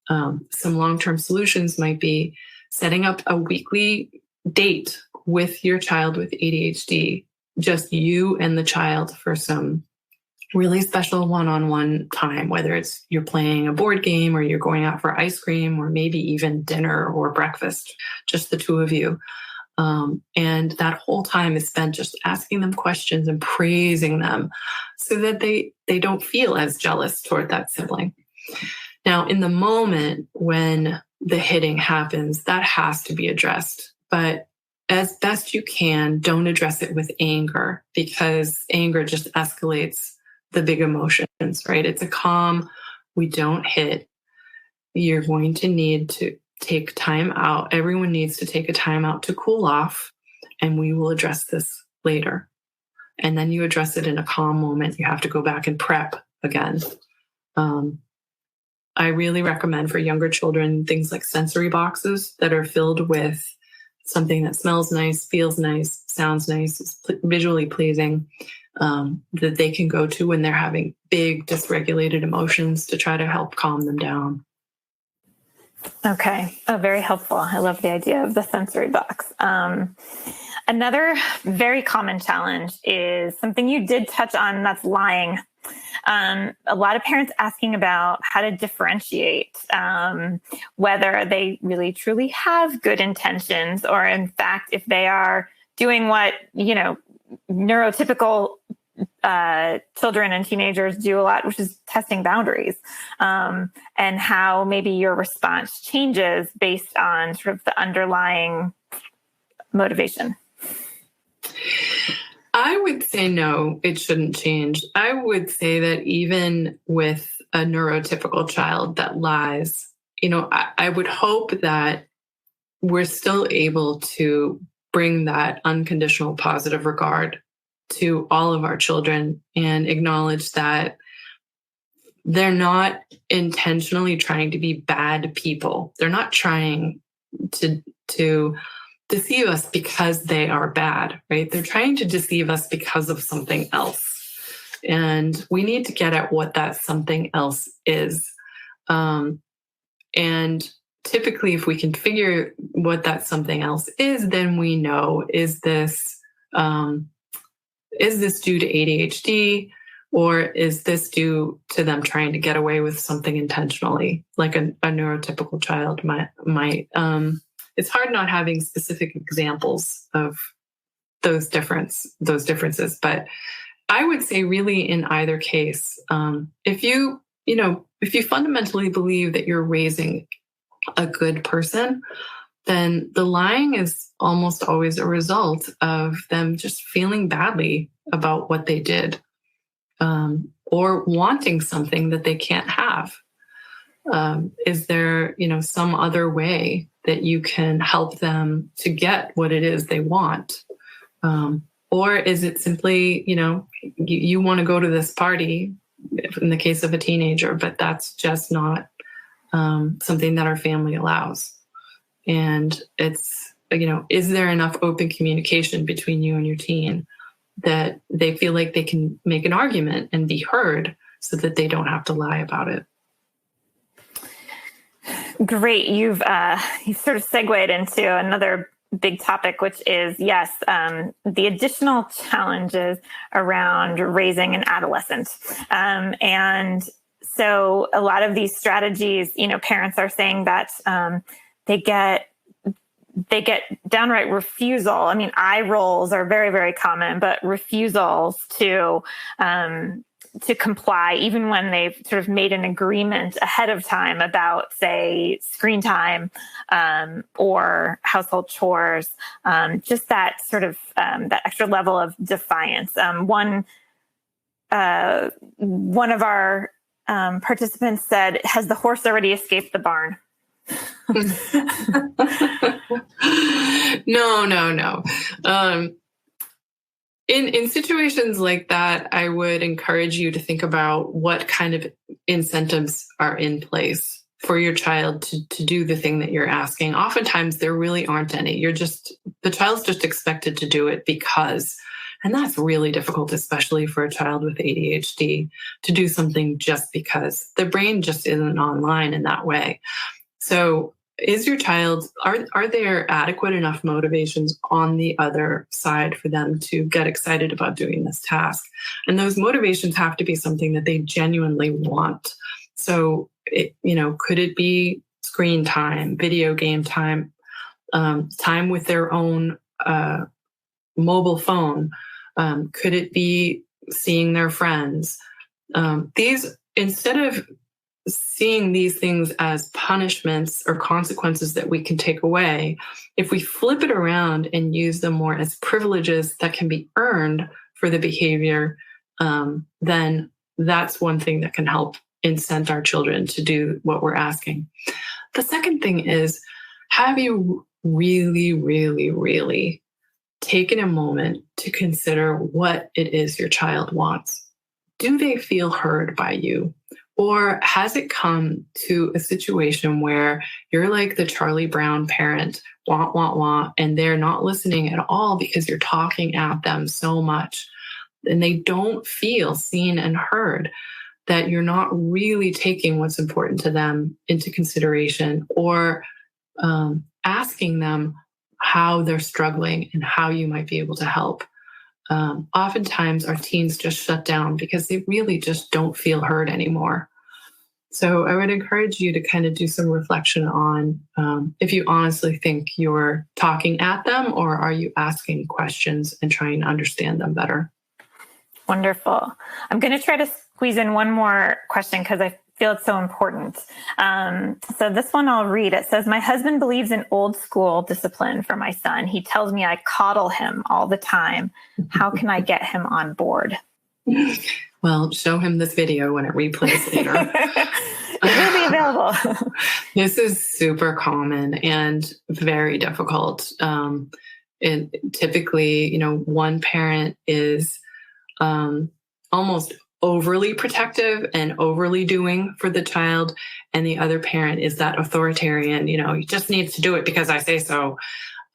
Some long-term solutions might be setting up a weekly date with your child with ADHD, just you and the child, for some really special one-on-one time, whether it's you're playing a board game or you're going out for ice cream or maybe even dinner or breakfast, just the two of you. And that whole time is spent just asking them questions and praising them so that they don't feel as jealous toward that sibling. Now, in the moment when the hitting happens, that has to be addressed. But as best you can, don't address it with anger, because anger just escalates the big emotions, right? It's a calm, we don't hit. You're going to need to take time out. Everyone needs to take a time out to cool off, and we will address this later. And then you address it in a calm moment. You have to go back and prep again. I really recommend for younger children things like sensory boxes that are filled with something that smells nice, feels nice, sounds nice, is visually pleasing, that they can go to when they're having big dysregulated emotions to try to help calm them down. Okay. Oh, very helpful. I love the idea of the sensory box. Another very common challenge is something you did touch on, that's lying. A lot of parents asking about how to differentiate whether they really truly have good intentions, or in fact, if they are doing what, neurotypical children and teenagers do a lot, which is testing boundaries, and how maybe your response changes based on sort of the underlying motivation. I would say no, it shouldn't change. I would say that even with a neurotypical child that lies, I would hope that we're still able to bring that unconditional positive regard to all of our children and acknowledge that they're not intentionally trying to be bad people. They're not trying to deceive us because they are bad, right? They're trying to deceive us because of something else. And we need to get at what that something else is. And typically, if we can figure what that something else is, then we know, is this due to ADHD, or is this due to them trying to get away with something intentionally, like a neurotypical child might. It's hard not having specific examples of those differences, but I would say really in either case, if you fundamentally believe that you're raising a good person, then the lying is almost always a result of them just feeling badly about what they did, or wanting something that they can't have. Is there, some other way that you can help them to get what it is they want? Or is it simply, you want to go to this party in the case of a teenager, but that's just not something that our family allows. And it's, is there enough open communication between you and your teen that they feel like they can make an argument and be heard so that they don't have to lie about it? Great. You've sort of segued into another big topic, which is, the additional challenges around raising an adolescent. And so a lot of these strategies, parents are saying that they get downright refusal. I mean, eye rolls are very, very common, but refusals to comply, even when they've sort of made an agreement ahead of time about, say, screen time or household chores, just that sort of that extra level of defiance. One of our participants said, "Has the horse already escaped the barn?" No. In situations like that, I would encourage you to think about what kind of incentives are in place for your child to do the thing that you're asking. Oftentimes, there really aren't any. The child's just expected to do it because, and that's really difficult, especially for a child with ADHD, to do something just because. The brain just isn't online in that way. So is your child, are there adequate enough motivations on the other side for them to get excited about doing this task? And those motivations have to be something that they genuinely want. So, could it be screen time, video game time, time with their own mobile phone? Could it be seeing their friends? Instead of seeing these things as punishments or consequences that we can take away, if we flip it around and use them more as privileges that can be earned for the behavior, then that's one thing that can help incent our children to do what we're asking. The second thing is, have you really, really, really taken a moment to consider what it is your child wants? Do they feel heard by you? Or has it come to a situation where you're like the Charlie Brown parent, want, and they're not listening at all because you're talking at them so much, and they don't feel seen and heard, that you're not really taking what's important to them into consideration, or asking them how they're struggling and how you might be able to help. Oftentimes our teens just shut down because they really just don't feel heard anymore. So I would encourage you to kind of do some reflection on if you honestly think you're talking at them, or are you asking questions and trying to understand them better? Wonderful. I'm going to try to squeeze in one more question because I feel it's so important. So this one I'll read. It says, "My husband believes in old school discipline for my son. He tells me I coddle him all the time. How can I get him on board?" Well, show him this video when it replays later. It will be available. This is super common and very difficult. And typically, one parent is almost overly protective and overly doing for the child. And the other parent is that authoritarian, he just needs to do it because I say so.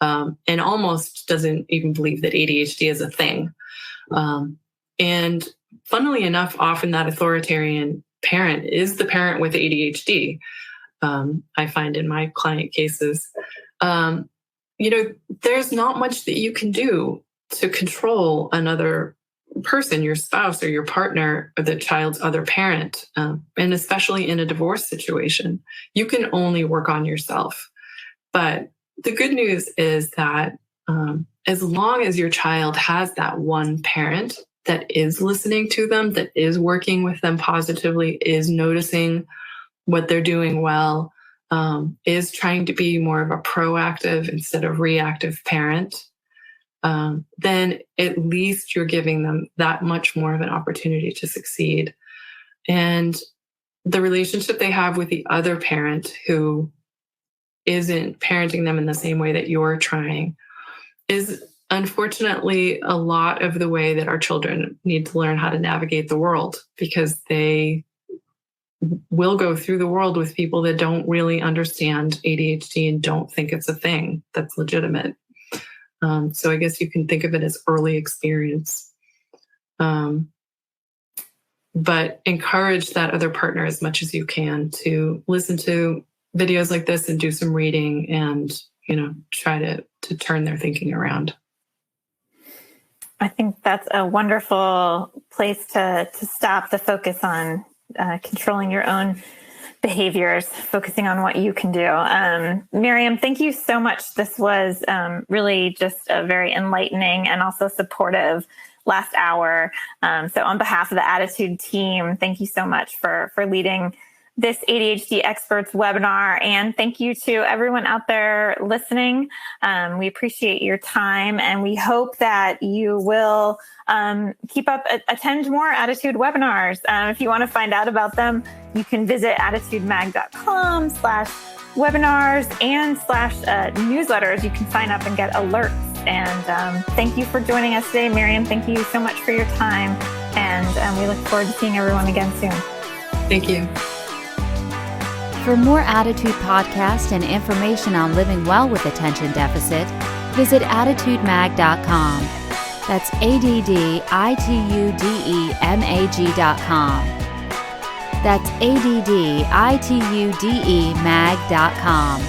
And almost doesn't even believe that ADHD is a thing. And funnily enough, often that authoritarian parent is the parent with ADHD. I find in my client cases, there's not much that you can do to control another person, your spouse or your partner or the child's other parent. And especially in a divorce situation, you can only work on yourself. But the good news is that as long as your child has that one parent that is listening to them, that is working with them positively, is noticing what they're doing well, is trying to be more of a proactive instead of reactive parent, then at least you're giving them that much more of an opportunity to succeed. And the relationship they have with the other parent who isn't parenting them in the same way that you're trying is unfortunately a lot of the way that our children need to learn how to navigate the world, because they will go through the world with people that don't really understand ADHD and don't think it's a thing that's legitimate. So I guess you can think of it as early experience. But encourage that other partner as much as you can to listen to videos like this and do some reading and, try to turn their thinking around. I think that's a wonderful place to stop the focus on controlling your own behaviors, focusing on what you can do. Merriam, thank you so much. This was really just a very enlightening and also supportive last hour. So on behalf of the Attitude team, thank you so much for leading this ADHD Experts webinar. And thank you to everyone out there listening. We appreciate your time, and we hope that you will attend more Attitude webinars. If you want to find out about them, you can visit attitudemag.com/webinars and /newsletters. You can sign up and get alerts. And thank you for joining us today, Merriam. Thank you so much for your time. And we look forward to seeing everyone again soon. Thank you. For more Attitude podcasts and information on living well with attention deficit, visit attitudemag.com. That's ADDITUDEMAG.com. That's ADDITUDEMAG.com.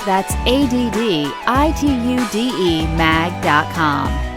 That's ADDITUDEMAG.com.